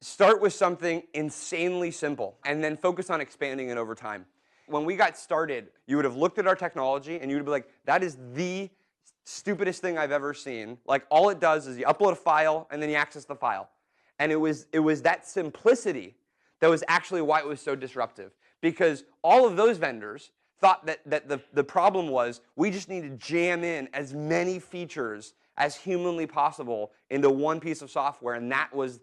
Start with something insanely simple and then focus on expanding it over time. When we got started, you would have looked at our technology and you would be like, that is the stupidest thing I've ever seen. Like, all it does is you upload a file and then you access the file. And it was that simplicity that was actually why it was so disruptive. Because all of those vendors thought that the problem was we just need to jam in as many features as humanly possible into one piece of software, and that was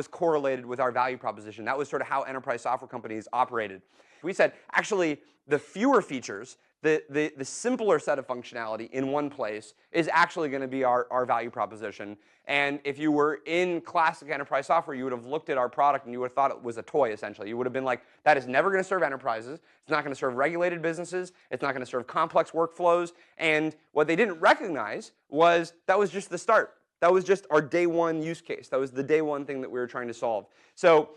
correlated with our value proposition. That was sort of how enterprise software companies operated. We said, actually, the fewer features, the simpler set of functionality in one place is actually going to be our value proposition. And if you were in classic enterprise software, you would have looked at our product and you would have thought it was a toy, essentially. You would have been like, that is never going to serve enterprises. It's not going to serve regulated businesses. It's not going to serve complex workflows. And what they didn't recognize was that was just the start. That was just our day one use case. That was the day one thing that we were trying to solve. So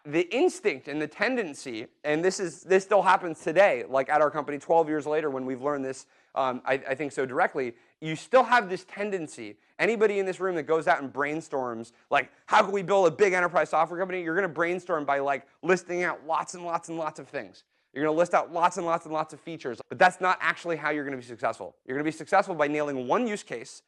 the instinct and the tendency, and this still happens today, like at our company 12 years later when we've learned this, I think so directly, you still have this tendency. Anybody in this room that goes out and brainstorms, like, how can we build a big enterprise software company? You're going to brainstorm by like listing out lots and lots and lots of things. You're going to list out lots and lots and lots of features, but that's not actually how you're going to be successful. You're going to be successful by nailing one use case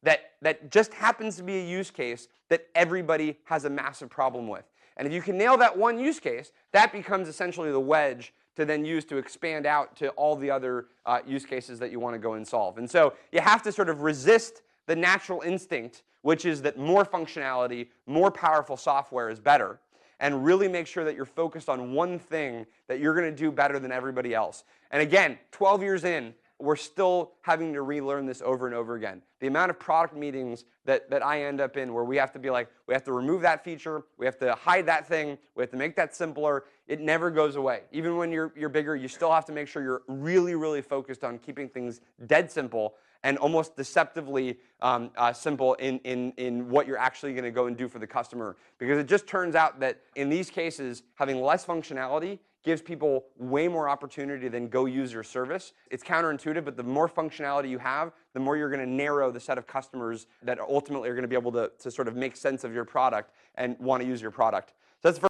that just happens to be a use case that everybody has a massive problem with. And if you can nail that one use case, that becomes essentially the wedge to then use to expand out to all the other use cases that you want to go and solve. And so you have to sort of resist the natural instinct, which is that more functionality, more powerful software is better, and really make sure that you're focused on one thing that you're going to do better than everybody else. And again, 12 years in, we're still having to relearn this over and over again. The amount of product meetings that I end up in where we have to be like, we have to remove that feature, we have to hide that thing, we have to make that simpler, it never goes away. Even when you're bigger, you still have to make sure you're really, really focused on keeping things dead simple and almost deceptively simple in what you're actually going to go and do for the customer. Because it just turns out that in these cases, having less functionality gives people way more opportunity than go use your service. It's counterintuitive, but the more functionality you have, the more you're going to narrow the set of customers that ultimately are going to be able to sort of make sense of your product and want to use your product. So that's the first